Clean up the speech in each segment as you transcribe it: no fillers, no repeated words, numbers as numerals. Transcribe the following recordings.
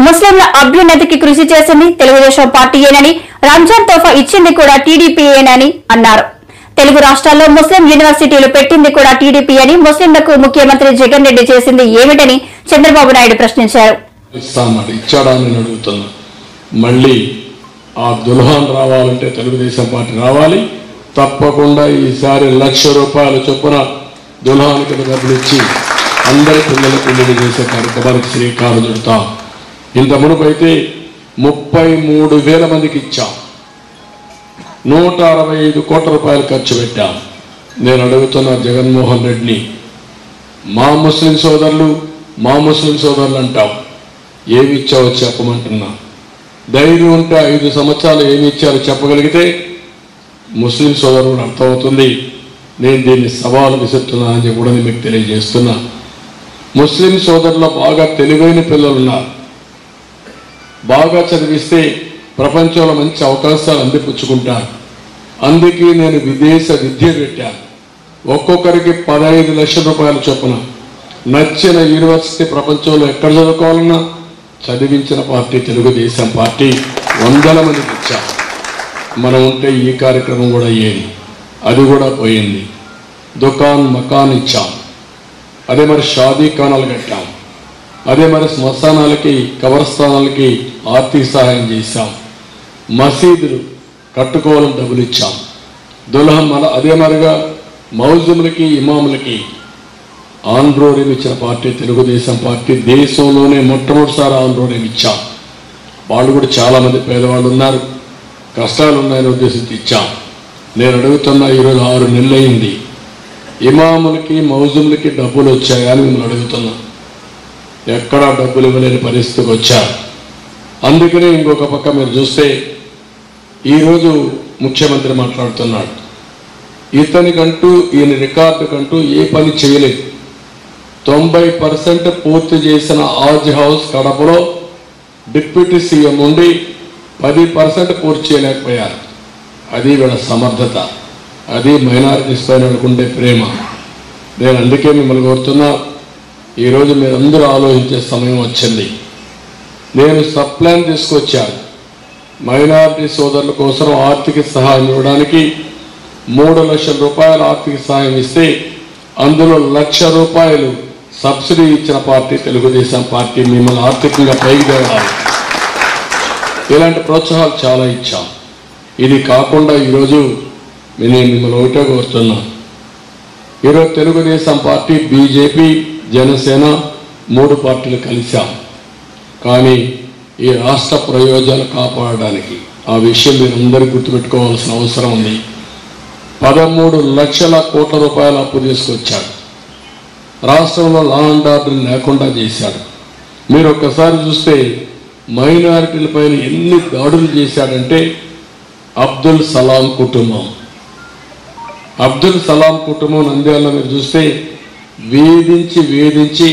ముస్లింల అభ్యున్నతికి కృషి చేసింది తెలుగుదేశం పార్టీయేనని, రంజాన్ తోఫా ఇచ్చింది కూడా టీడీపీయేనని అన్నారు. తెలుగు రాష్ట్రాల్లో ముస్లిం యూనివర్సిటీలు పెట్టింది కూడా టీడీపీ అని, ముస్లింలకు ముఖ్యమంత్రి జగన్ రెడ్డి చేసింది ఏమిటని చంద్రబాబు నాయుడు ప్రశ్నించారు. మళ్ళీ ఆ దుల్హాన్ రావాలంటే తెలుగుదేశం పార్టీ రావాలి. తప్పకుండా ఈసారి ₹1,00,000 చొప్పున దుల్హాన్కి డబ్బులు ఇచ్చి అందరి పిల్లల పెళ్లి చేసే కార్యక్రమానికి శ్రీకారం చుడతాం. ఇంత మునుపు అయితే 33,000 మందికి ఇచ్చాం. ₹165 కోట్ల ఖర్చు పెట్టాం. నేను అడుగుతున్న జగన్మోహన్ రెడ్డిని, మా ముస్లిం సోదరులు అంటాం, ఏమి ఇచ్చావో చెప్పమంటున్నా. ధైర్యం ఉంటే 5 సంవత్సరాలు ఏమి ఇచ్చారో చెప్పగలిగితే ముస్లిం సోదరులు అర్థమవుతుంది. నేను దీన్ని సవాలు విసురుతున్నానని కూడా మీకు తెలియజేస్తున్నా. ముస్లిం సోదరులు బాగా తెలివైన పిల్లలు ఉన్నారు. బాగా చదివిస్తే ప్రపంచంలో మంచి అవకాశాలు అందిపుచ్చుకుంటారు. అందుకే నేను విదేశ విద్య పెట్టాను. ఒక్కొక్కరికి ₹15 లక్షల చొప్పున నచ్చిన యూనివర్సిటీ ప్రపంచంలో ఎక్కడ చదువుకోవాలన్నా చదివించిన పార్టీ తెలుగుదేశం పార్టీ. 100 మందికి ఇచ్చాం. మనం ఉంటే ఈ కార్యక్రమం కూడా అయ్యేది, అది కూడా పోయింది. దుకాన్ మకాన్ ఇచ్చాం. అదే మరి షాదీ ఖానాలు కట్టాం. అదే మరి శ్మశానాలకి కబరస్థానాలకి ఆర్థిక సహాయం చేశాం. మసీదులు కట్టుకోవాలని డబ్బులు ఇచ్చాం. దుల్హన్ అదే మరిగా మౌజుములకి ఇమాములకి ఆంధ్రోరేం ఇచ్చిన పార్టీ తెలుగుదేశం పార్టీ. దేశంలోనే మొట్టమొదటిసారి ఆంధ్రోరేం ఇచ్చాం. వాళ్ళు కూడా చాలామంది పేదవాళ్ళు ఉన్నారు, కష్టాలు ఉన్నాయని ఉద్దేశించి ఇచ్చాం. నేను అడుగుతున్నా, ఈరోజు 6 నెలలు అయింది, ఇమాములకి మౌజుములకి డబ్బులు వచ్చాయని మిమ్మల్ని అడుగుతున్నా. ఎక్కడా డబ్బులు ఇవ్వలేని పరిస్థితికి వచ్చారు. అందుకనే ఇంకొక పక్క మీరు చూస్తే ఈరోజు ముఖ్యమంత్రి మాట్లాడుతున్నాడు. ఇతనికంటూ ఈయన రికార్డు కంటూ ఏ పని చేయలేదు. 90% పూర్తి చేసిన ఆజ్ హౌస్ కడపలో డిప్యూటీ సీఎం ఉండి 10% పూర్తి చేయలేకపోయారు. అది వీళ్ళ సమర్థత, అది మైనారిటీస్ పైన ఉండే ప్రేమ. నేను అందుకే మిమ్మల్ని కోరుతున్నా, ఈరోజు మీరందరూ ఆలోచించే సమయం వచ్చింది. నేను సప్లాన్ తీసుకొచ్చాను. మైనారిటీ సోదరుల కోసం ఆర్థిక సహాయం ఇవ్వడానికి ₹3 లక్షల ఆర్థిక సహాయం ఇస్తే అందులో ₹1,00,000 సబ్సిడీ ఇచ్చిన పార్టీ తెలుగుదేశం పార్టీ. మిమ్మల్ని ఆర్థికంగా పైకి తేవాలి. ఇలాంటి ప్రోత్సాహాలు చాలా ఇచ్చాం. ఇది కాకుండా ఈరోజు నేను మిమ్మల్ని ఒకటే కోరుతున్నా, ఈరోజు తెలుగుదేశం పార్టీ, బీజేపీ, జనసేన 3 పార్టీలు కలిశాం. కానీ ఈ రాష్ట్ర ప్రయోజనాలు కాపాడడానికి ఆ విషయం మీరు అందరూ గుర్తుపెట్టుకోవాల్సిన అవసరం ఉంది. 13 లక్షల కోట్ల రూపాయల అప్పు తీసుకొచ్చాడు. రాష్ట్రంలో లా అండ్ ఆర్డర్ లేకుండా చేశాడు. మీరు ఒక్కసారి చూస్తే మైనారిటీల పైన ఎన్ని దాడులు చేశాడంటే, అబ్దుల్ సలాం కుటుంబం నంద్యాలలో మీరు చూస్తే వేధించి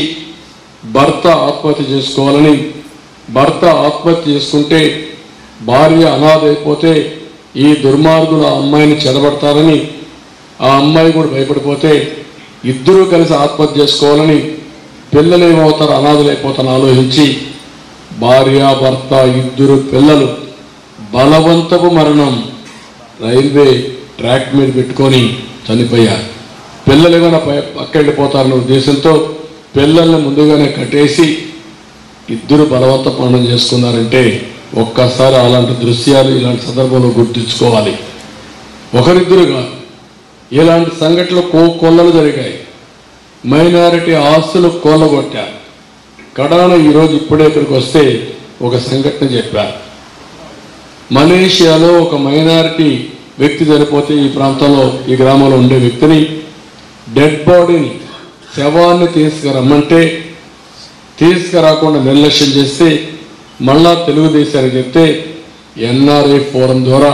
భర్త ఆత్మహత్య చేసుకోవాలని, భర్త ఆత్మహత్య చేసుకుంటే భార్య అనాథ అయిపోతే ఈ దుర్మార్గులు ఆ అమ్మాయిని చెడబడతారని, ఆ అమ్మాయి కూడా భయపడిపోతే ఇద్దరూ కలిసి ఆత్మహత్య చేసుకోవాలని, పిల్లలు ఏమవుతారు అనాథలైపోతారని ఆలోచించి భార్య భర్త 2 పిల్లలు బలవంతపు మరణం రైల్వే ట్రాక్ మీద పెట్టుకొని చనిపోయారు. పిల్లలు ఏమైనా పక్కెళ్ళిపోతారన్న ఉద్దేశంతో పిల్లల్ని ముందుగానే కట్టేసి 2 బలవంత మరణం చేసుకున్నారంటే ఒక్కసారి అలాంటి దృశ్యాలు ఇలాంటి సందర్భంలో గుర్తుంచుకోవాలి. ఒకరిద్దరుగా ఇలాంటి సంఘటనలు కొల్లలు జరిగాయి. మైనారిటీ ఆస్తులు కోళ్ళగొట్టారు. కడాన ఈరోజు ఇప్పుడే ఇక్కడికి వస్తే ఒక సంఘటన చెప్పారు. మలేషియాలో ఒక మైనారిటీ వ్యక్తి చనిపోతే ఈ ప్రాంతంలో ఈ గ్రామంలో ఉండే వ్యక్తిని డెడ్ బాడీని శవాన్ని తీసుకురమ్మంటే తీసుకురాకుండా నిర్లక్ష్యం చేస్తే మళ్ళా తెలుగుదేశానికి చెప్తే ఎన్ఆర్ఐ ఫోరం ద్వారా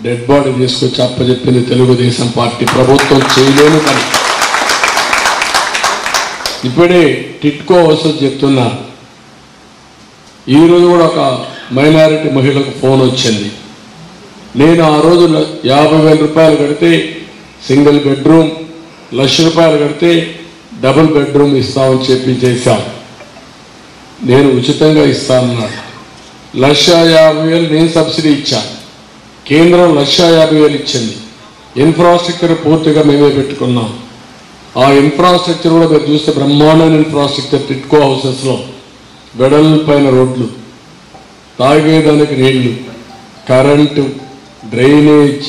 డెడ్ బాడీ తీసుకొచ్చి అప్పచెప్పింది తెలుగుదేశం పార్టీ. ప్రభుత్వం చేయలేని పని. ఇప్పుడే టిట్కో వసతి చెప్తున్నా. ఈరోజు కూడా ఒక మైనారిటీ మహిళకు ఫోన్ వచ్చింది. నేను ఆ రోజు ₹50,000 కడితే సింగిల్ బెడ్రూమ్, ₹1,00,000 కడితే డబుల్ బెడ్రూమ్ ఇస్తామని చెప్పి చేశాం. నేను ఉచితంగా ఇస్తానన్నాడు. 1,50,000 నేను సబ్సిడీ ఇచ్చాను. కేంద్రం 1,50,000 ఇచ్చింది. ఇన్ఫ్రాస్ట్రక్చర్ పూర్తిగా మేమే పెట్టుకున్నాం. ఆ ఇన్ఫ్రాస్ట్రక్చర్ కూడా మీరు చూస్తే బ్రహ్మాండమైన ఇన్ఫ్రాస్ట్రక్చర్. టిట్కో హౌసెస్లో వెడల్పైన రోడ్లు, తాగేదానికి నీళ్లు, కరెంటు, డ్రైనేజ్,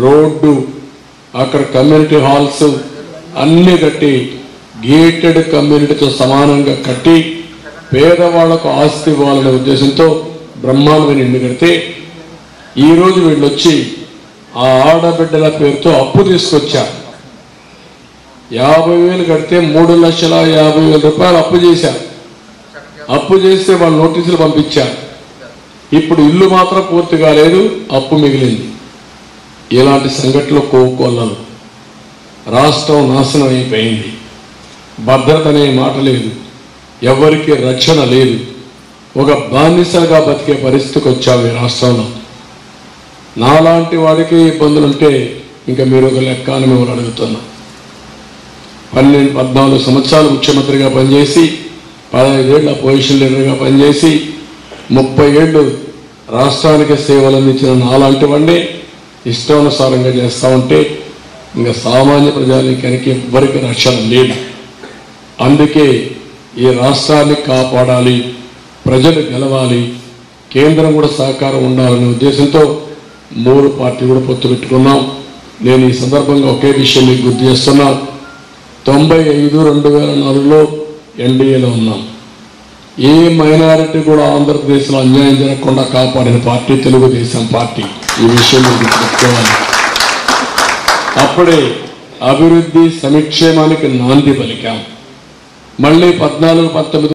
రోడ్డు, అక్కడ కమ్యూనిటీ హాల్స్ అన్నీ కట్టి గేటెడ్ కమ్యూనిటీతో సమానంగా కట్టి పేదవాళ్లకు ఆస్తి ఇవ్వాలనే ఉద్దేశంతో బ్రహ్మాండమైన ఇల్లు కడితే ఈరోజు వీళ్ళు వచ్చి ఆ ఆడబిడ్డల పేరుతో అప్పు తీసుకొచ్చారు. 50,000 కడితే 3,50,000 రూపాయలు అప్పు చేశారు. అప్పు చేస్తే వాళ్ళు నోటీసులు పంపించారు. ఇప్పుడు ఇల్లు మాత్రం పూర్తి కాలేదు, అప్పు మిగిలింది. ఇలాంటి సంఘటనలు కోకొల్లలు. రాష్ట్రం నాశనం అయిపోయింది. భద్రత అనే మాట లేదు, ఎవరికి రక్షణ లేదు. ఒక బానిసగా బతికే పరిస్థితికి వచ్చాము ఈ రాష్ట్రంలో. నాలాంటి వాడికి ఇబ్బందులుంటే ఇంకా మీరు ఒక లెక్క అని మిమ్మల్ని అడుగుతున్నా. 14 సంవత్సరాలు ముఖ్యమంత్రిగా పనిచేసి 15 ఏళ్ళ పొజిషన్ లీడర్గా పనిచేసి 30 ఏళ్ళు రాష్ట్రానికి సేవలు అందించిన నాలాంటి వాడిని ఇష్టానుసారంగా చేస్తూ ఉంటే ఇంకా సామాన్య ప్రజానీకానికి ఎవ్వరికి రక్షణ లేదు. అందుకే ఈ రాష్ట్రాన్ని కాపాడాలి, ప్రజలు గెలవాలి, కేంద్రం కూడా సహకారం ఉండాలనే ఉద్దేశంతో 3 పార్టీలు కూడా పొత్తు పెట్టుకున్నాం. నేను ఈ సందర్భంగా ఒకే విషయం మీకు గుర్తు చేస్తున్నా. 95-2004లో ఎన్డీఏలో ఉన్నాం. ఏ మైనారిటీ కూడా ఆంధ్రప్రదేశ్లో అన్యాయం జరగకుండా కాపాడిన పార్టీ తెలుగుదేశం పార్టీ. ఈ విషయం మీరు గుర్తుపెట్టుకోవాలి. అప్పుడే అభివృద్ధి సంక్షేమానికి నాంది పలికాం. మళ్ళీ 14-19